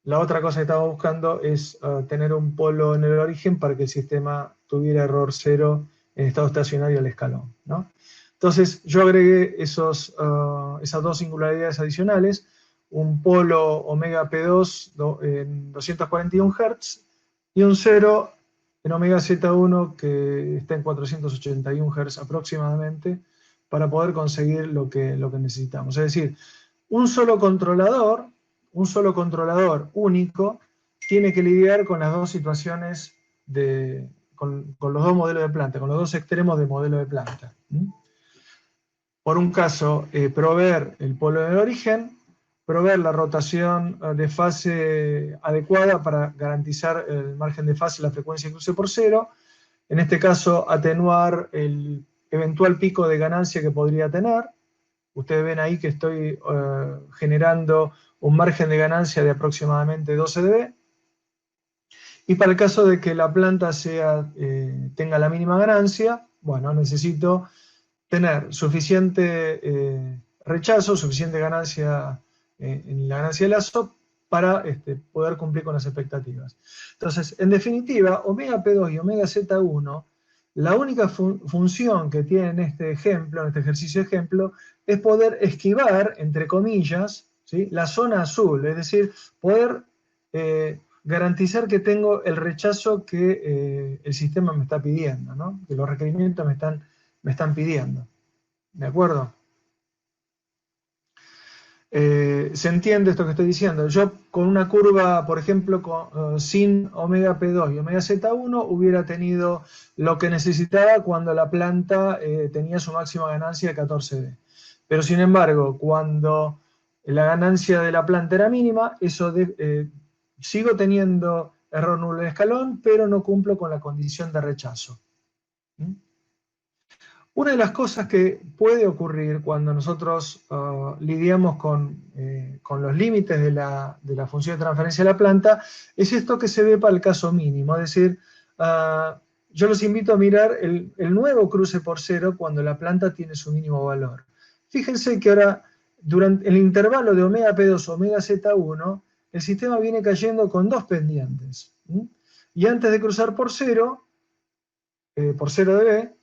la otra cosa que estamos buscando es tener un polo en el origen para que el sistema tuviera error cero en estado estacionario al escalón, ¿no? Entonces, yo agregué esas dos singularidades adicionales, un polo omega P2 en 241 Hz y un 0 en omega Z1 que está en 481 Hz aproximadamente, para poder conseguir lo que necesitamos. Es decir, un solo controlador único tiene que lidiar con las dos situaciones, con los dos modelos de planta, con los dos extremos de modelo de planta. Por un caso, proveer el polo de origen, proveer la rotación de fase adecuada para garantizar el margen de fase y la frecuencia de cruce por cero. En este caso, atenuar el eventual pico de ganancia que podría tener. Ustedes ven ahí que estoy generando un margen de ganancia de aproximadamente 12 dB. Y para el caso de que la planta tenga la mínima ganancia, bueno, necesito tener suficiente rechazo, suficiente ganancia en la ganancia de lazo para poder cumplir con las expectativas. Entonces, en definitiva, omega P2 y omega Z1, la única función que tienen en este ejercicio de ejemplo, es poder esquivar, entre comillas, ¿sí?, la zona azul, es decir, poder garantizar que tengo el rechazo que el sistema me está pidiendo, ¿no?, que los requerimientos me están pidiendo. ¿De acuerdo? ¿Se entiende esto que estoy diciendo? Yo con una curva, por ejemplo, sin omega P2 y omega Z1, hubiera tenido lo que necesitaba cuando la planta tenía su máxima ganancia de 14 D. Pero sin embargo, cuando la ganancia de la planta era mínima, sigo teniendo error nulo de escalón, pero no cumplo con la condición de rechazo. ¿Mm? Una de las cosas que puede ocurrir cuando nosotros lidiamos con los límites de la función de transferencia de la planta es esto que se ve para el caso mínimo, es decir, yo los invito a mirar el nuevo cruce por cero cuando la planta tiene su mínimo valor. Fíjense que ahora, durante el intervalo de omega P2 omega Z1, el sistema viene cayendo con dos pendientes. Y antes de cruzar por 0 dB,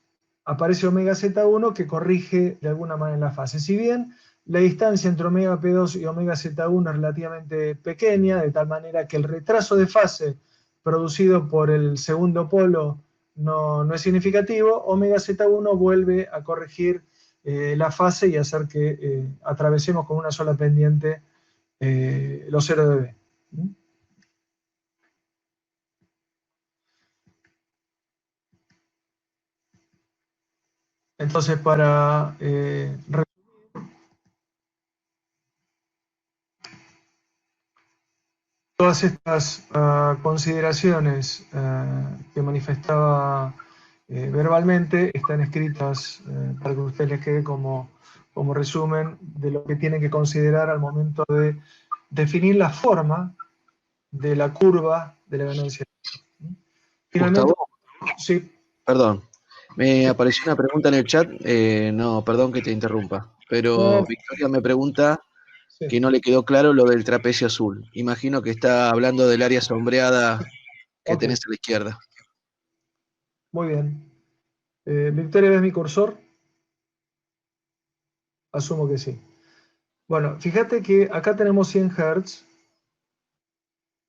aparece omega Z1 que corrige de alguna manera la fase. Si bien la distancia entre omega P2 y omega Z1 es relativamente pequeña, de tal manera que el retraso de fase producido por el segundo polo no es significativo, omega Z1 vuelve a corregir la fase y hacer que atravesemos con una sola pendiente los 0 dB. Entonces, para todas estas consideraciones que manifestaba verbalmente están escritas para que a ustedes les quede como resumen de lo que tienen que considerar al momento de definir la forma de la curva de la ganancia. Finalmente, Gustavo, sí. perdón, me apareció una pregunta en el chat, no, perdón que te interrumpa, pero No, Victoria me pregunta sí. que no le quedó claro lo del trapecio azul. Imagino que está hablando del área sombreada que Ok, tenés a la izquierda. muy bien. Victoria, ¿ves mi cursor? Asumo que sí. Bueno, fíjate que acá tenemos 100 Hz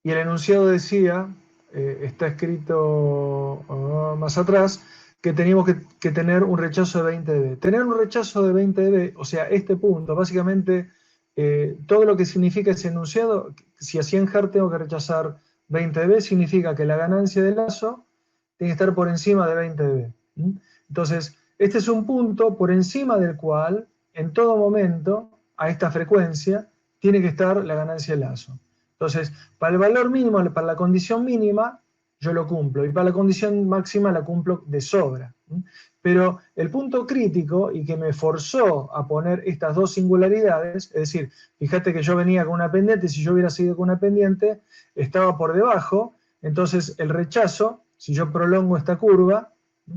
y el enunciado decía, está escrito más atrás, que teníamos que tener un rechazo de 20 dB. Tener un rechazo de 20 dB, o sea, este punto, básicamente todo lo que significa ese enunciado, si a 100 Hz tengo que rechazar 20 dB, significa que la ganancia de lazo tiene que estar por encima de 20 dB. Entonces, este es un punto por encima del cual, en todo momento, a esta frecuencia, tiene que estar la ganancia de lazo. Entonces, para el valor mínimo, para la condición mínima, yo lo cumplo, y para la condición máxima la cumplo de sobra. Pero el punto crítico, y que me forzó a poner estas dos singularidades, es decir, fíjate que yo venía con una pendiente, si yo hubiera seguido con una pendiente, estaba por debajo, entonces el rechazo, si yo prolongo esta curva,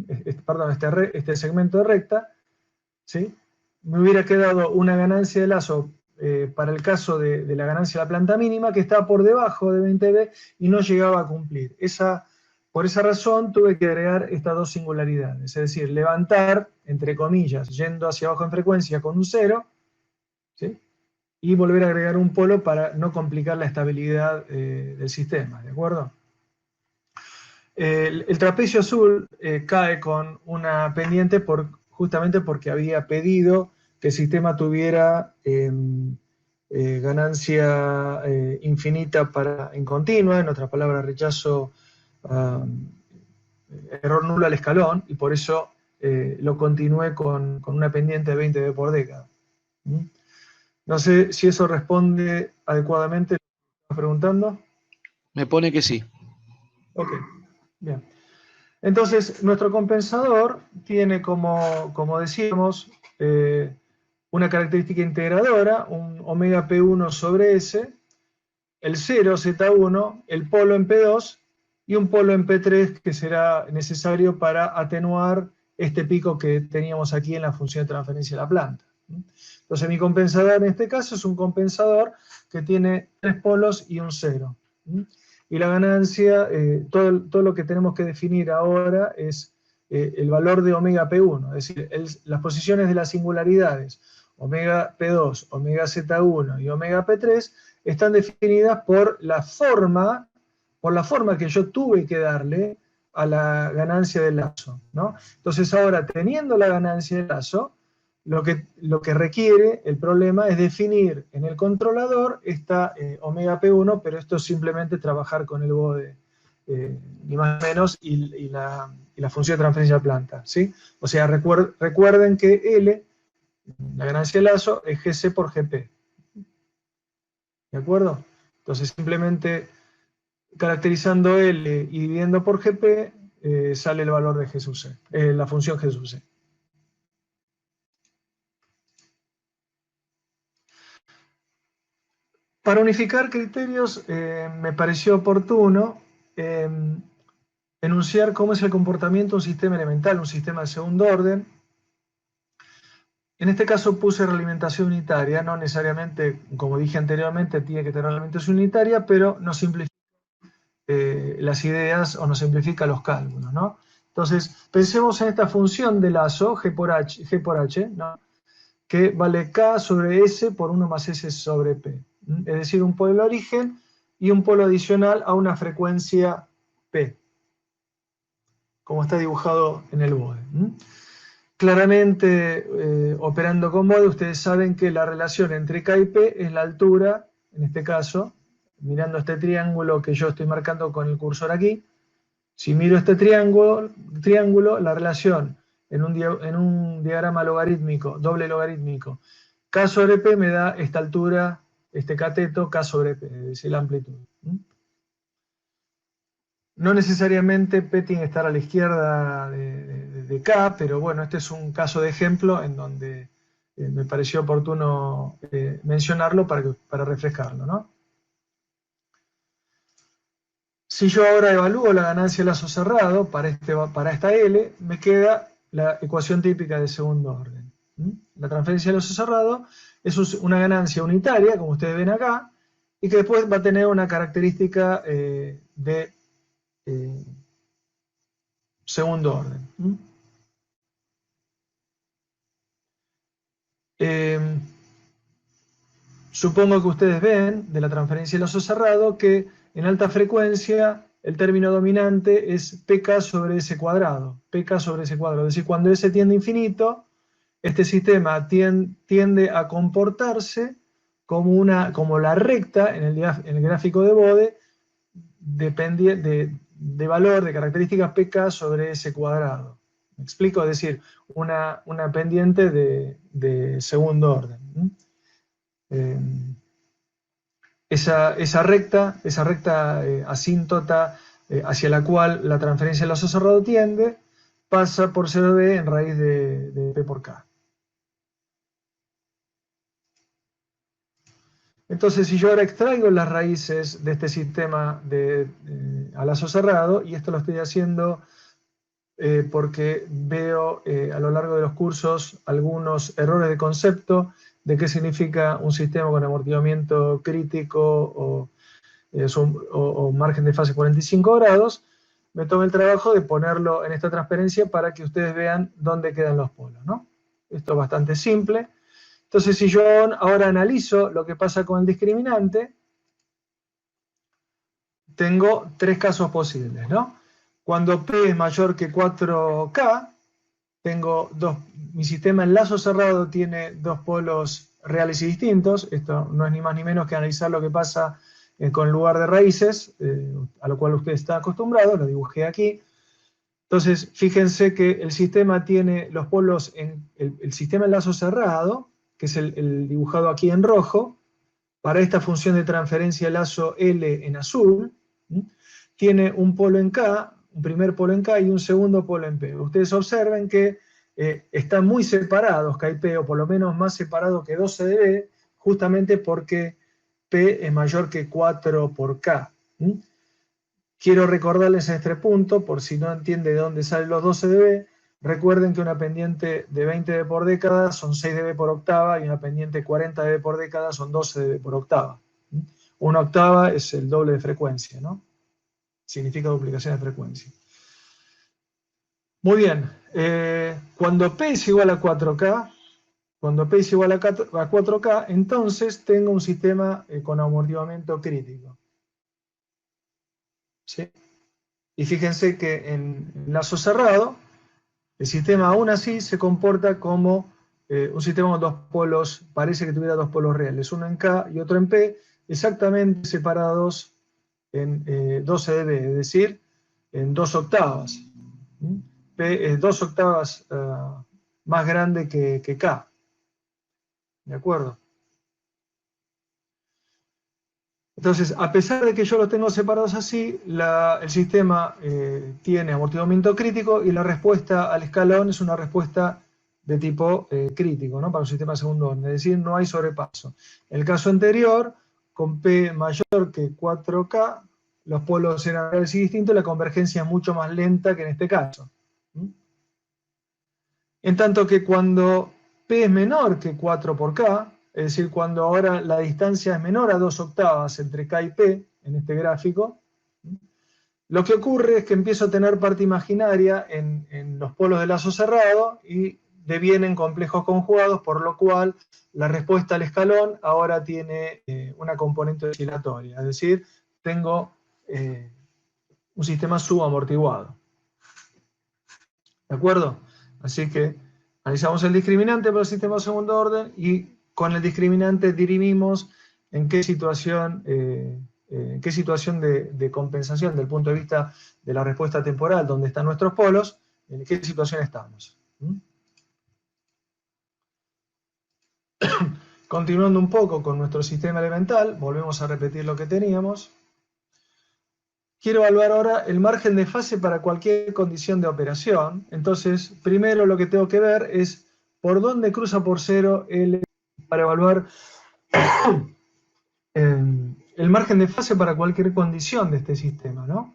este segmento de recta, ¿sí? Me hubiera quedado una ganancia de lazo para el caso de la ganancia de la planta mínima que estaba por debajo de 20 dB y no llegaba a cumplir. Por esa razón tuve que agregar estas dos singularidades, es decir, levantar, entre comillas, yendo hacia abajo en frecuencia con un 0, ¿sí? Y volver a agregar un polo para no complicar la estabilidad del sistema, ¿de acuerdo? El trapecio azul cae con una pendiente justamente porque había pedido que el sistema tuviera ganancia infinita en continua, en otras palabras, rechazo, error nulo al escalón, y por eso lo continué con una pendiente de 20 dB por década. No sé si eso responde adecuadamente a lo que estás preguntando. Me pone que sí. Ok, bien. Entonces, nuestro compensador tiene, como decíamos, una característica integradora, un omega P1 sobre S, el 0 Z1, el polo en P2 y un polo en P3 que será necesario para atenuar este pico que teníamos aquí en la función de transferencia de la planta. Entonces, mi compensador en este caso es un compensador que tiene 3 polos y un 0. Y la ganancia, todo lo que tenemos que definir ahora es el valor de omega P1, es decir, las posiciones de las singularidades, omega P2, omega Z1 y omega P3, están definidas por la forma que yo tuve que darle a la ganancia del lazo, ¿no? Entonces ahora, teniendo la ganancia del lazo, lo que requiere el problema es definir en el controlador esta omega P1, pero esto es simplemente trabajar con el bode, ni más ni menos, y la función de transferencia de planta, ¿sí? O sea, recuerden que L, la ganancia de lazo, es GC por GP. ¿De acuerdo? Entonces simplemente caracterizando L y dividiendo por GP, sale el valor de G sub C, la función G sub C. Para unificar criterios, me pareció oportuno enunciar cómo es el comportamiento de un sistema elemental, un sistema de segundo orden. En este caso puse realimentación unitaria, no necesariamente, como dije anteriormente, tiene que tener realimentación unitaria, pero no simplifica las ideas o no simplifica los cálculos, ¿no? Entonces, pensemos en esta función de lazo, G por H, ¿no? Que vale K sobre S por 1 más S sobre P. Es decir, un polo de origen y un polo adicional a una frecuencia P, como está dibujado en el bode. Claramente, operando con bode, ustedes saben que la relación entre K y P es la altura, en este caso, mirando este triángulo que yo estoy marcando con el cursor aquí. Si miro este triángulo, la relación en un diagrama logarítmico, doble logarítmico, K sobre P me da esta altura, este cateto, K sobre P, es decir, la amplitud. No necesariamente P tiene que estar a la izquierda de K, pero bueno, este es un caso de ejemplo en donde me pareció oportuno mencionarlo para refrescarlo, ¿no? Si yo ahora evalúo la ganancia de lazo cerrado para esta L, me queda la ecuación típica de segundo orden. La transferencia de lazo cerrado es una ganancia unitaria, como ustedes ven acá, y que después va a tener una característica de segundo orden. Supongo que ustedes ven de la transferencia de lazo cerrado que en alta frecuencia el término dominante es pk sobre s cuadrado. Pk sobre s cuadrado. Es decir, cuando s tiende a infinito, este sistema tiende a comportarse como la recta en el gráfico de Bode de valor, de características pk sobre s cuadrado. ¿Me explico? Es decir, una pendiente de segundo orden. Esa recta asíntota hacia la cual la transferencia de lazo cerrado tiende, pasa por 0b en raíz de p por k. Entonces, si yo ahora extraigo las raíces de este sistema a lazo cerrado, y esto lo estoy haciendo porque veo a lo largo de los cursos algunos errores de concepto de qué significa un sistema con amortiguamiento crítico o margen de fase 45 grados, me tomé el trabajo de ponerlo en esta transparencia para que ustedes vean dónde quedan los polos, ¿no? Esto es bastante simple. Entonces, si yo ahora analizo lo que pasa con el discriminante, tengo tres casos posibles, ¿no? Cuando P es mayor que 4K, mi sistema en lazo cerrado tiene dos polos reales y distintos. Esto no es ni más ni menos que analizar lo que pasa con el lugar de raíces, a lo cual usted está acostumbrado, lo dibujé aquí. Entonces, fíjense que el sistema tiene los polos el sistema en lazo cerrado, que es el dibujado aquí en rojo, para esta función de transferencia lazo L en azul, tiene un polo en K, un primer polo en K y un segundo polo en P. Ustedes observen que están muy separados K y P, o por lo menos más separados que 12 de B, justamente porque P es mayor que 4 por K. Quiero recordarles este punto, por si no entiende de dónde salen los 12 dB, recuerden que una pendiente de 20 dB por década son 6 dB por octava, y una pendiente de 40 dB por década son 12 dB por octava. Una octava es el doble de frecuencia, ¿no? Significa duplicación de frecuencia. Muy bien, cuando P es igual a 4K, entonces tengo un sistema con amortiguamiento crítico. ¿Sí? Y fíjense que en lazo cerrado, el sistema aún así se comporta como un sistema con dos polos, parece que tuviera dos polos reales, uno en K y otro en P, exactamente separados en 12 dB, es decir, en 2 octavas. P es 2 octavas más grande que K. ¿De acuerdo? Entonces, a pesar de que yo los tengo separados así, el sistema tiene amortiguamiento crítico y la respuesta al escalón es una respuesta de tipo crítico, ¿no? Para un sistema de segundo orden, es decir, no hay sobrepaso. En el caso anterior, con P mayor que 4K, los polos eran reales y distintos, la convergencia es mucho más lenta que en este caso. En tanto que cuando P es menor que 4 por K, es decir, cuando ahora la distancia es menor a 2 octavas entre K y P, en este gráfico, lo que ocurre es que empiezo a tener parte imaginaria en los polos de lazo cerrado y devienen complejos conjugados, por lo cual la respuesta al escalón ahora tiene una componente oscilatoria, es decir, tengo un sistema subamortiguado. ¿De acuerdo? Así que analizamos el discriminante para el sistema de segundo orden y con el discriminante dirimimos en qué situación de compensación desde el punto de vista de la respuesta temporal, donde están nuestros polos, en qué situación estamos. Continuando un poco con nuestro sistema elemental, volvemos a repetir lo que teníamos. Quiero evaluar ahora el margen de fase para cualquier condición de operación. Entonces, primero lo que tengo que ver es por dónde cruza por cero L para evaluar el margen de fase para cualquier condición de este sistema, ¿no?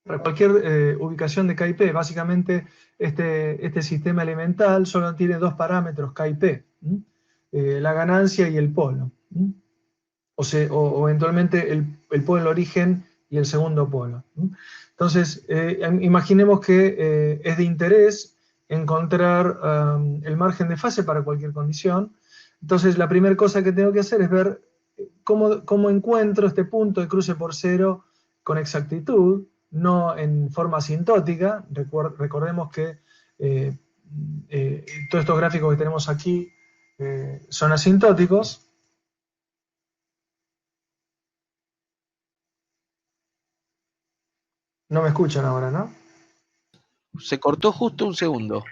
Para cualquier ubicación de K y P. Básicamente, este sistema elemental solo tiene dos parámetros, K y P, la ganancia y el polo. O eventualmente el polo en origen y el segundo polo. Entonces, imaginemos que es de interés encontrar el margen de fase para cualquier condición. Entonces, la primera cosa que tengo que hacer es ver cómo encuentro este punto de cruce por cero con exactitud, no en forma asintótica. Recordemos que todos estos gráficos que tenemos aquí son asintóticos. No me escuchan ahora, ¿no? Se cortó justo un segundo.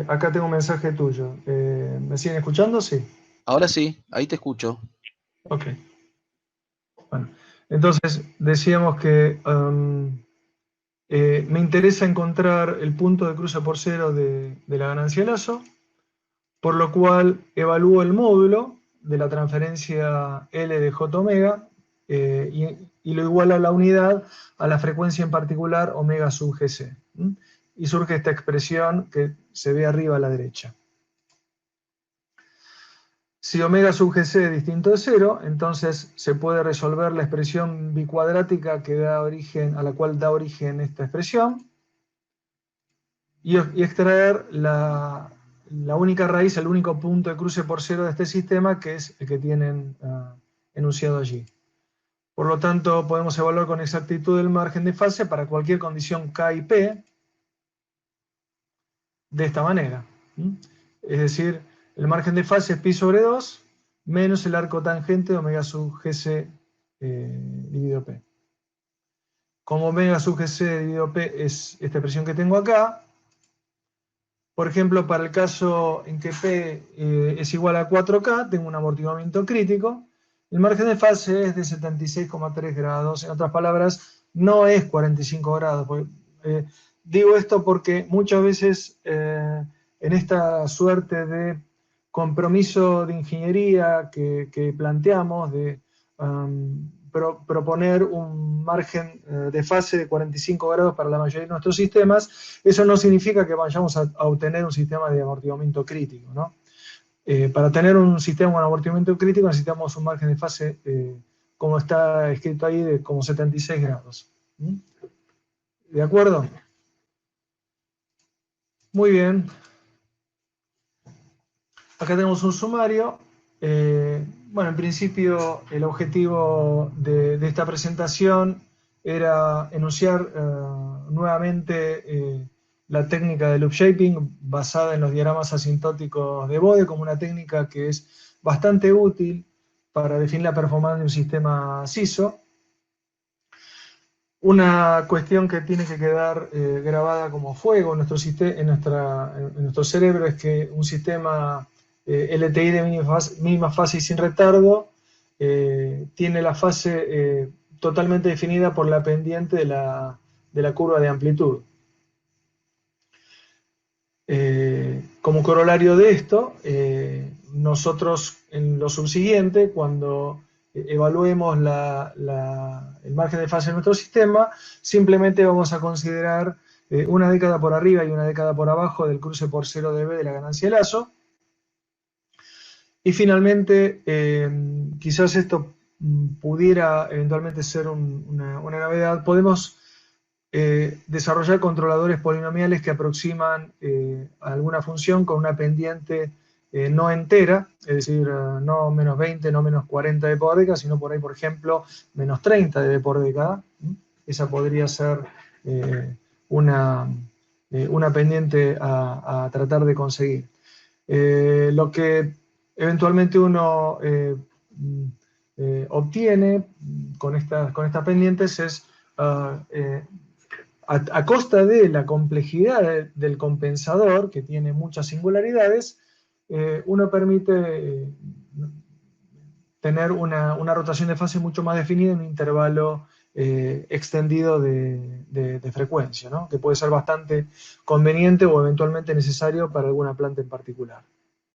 Acá tengo un mensaje tuyo. ¿Me siguen escuchando? Sí. Ahora sí, ahí te escucho. Ok. Bueno, entonces decíamos que me interesa encontrar el punto de cruce por cero de la ganancia de lazo, por lo cual evalúo el módulo de la transferencia L de J omega y lo igualo a la unidad a la frecuencia en particular omega sub Gc. Y surge esta expresión que se ve arriba a la derecha. Si omega sub Gc es distinto de cero, entonces se puede resolver la expresión bicuadrática que da origen, a la cual da origen esta expresión y extraer la única raíz, el único punto de cruce por cero de este sistema, que es el que tienen enunciado allí. Por lo tanto, podemos evaluar con exactitud el margen de fase para cualquier condición K y P de esta manera. Es decir, el margen de fase es pi sobre 2 menos el arco tangente de omega sub Gc dividido P. Como omega sub Gc dividido P es esta expresión que tengo acá, por ejemplo, para el caso en que P es igual a 4K, tengo un amortiguamiento crítico, el margen de fase es de 76,3 grados. En otras palabras, no es 45 grados. Digo esto porque muchas veces en esta suerte de compromiso de ingeniería que planteamos de proponer un margen de fase de 45 grados para la mayoría de nuestros sistemas, eso no significa que vayamos a obtener un sistema de amortiguamiento crítico, ¿no? Para tener un sistema con amortiguamiento crítico necesitamos un margen de fase, como está escrito ahí, de como 76 grados. ¿De acuerdo? Muy bien. Acá tenemos un sumario. Bueno, en principio el objetivo de esta presentación era enunciar nuevamente la técnica de loop shaping basada en los diagramas asintóticos de Bode como una técnica que es bastante útil para definir la performance de un sistema CISO. Una cuestión que tiene que quedar grabada como fuego en nuestro cerebro es que un sistema LTI de mínima fase y sin retardo tiene la fase totalmente definida por la pendiente de la curva de amplitud. Como corolario de esto, nosotros en lo subsiguiente, cuando evaluemos el margen de fase de nuestro sistema, simplemente vamos a considerar una década por arriba y una década por abajo del cruce por 0 dB de la ganancia de lazo. Y finalmente, quizás esto pudiera eventualmente ser una novedad, podemos desarrollar controladores polinomiales que aproximan a alguna función con una pendiente no entera, es decir, no menos 20, no menos 40 dB por década, sino por ahí, por ejemplo, menos 30 dB por década. Esa podría ser una pendiente a tratar de conseguir. Lo que eventualmente uno obtiene con estas pendientes es a costa de la complejidad del compensador, que tiene muchas singularidades, uno permite tener una rotación de fase mucho más definida en un intervalo extendido de frecuencia, ¿no? Que puede ser bastante conveniente o eventualmente necesario para alguna planta en particular.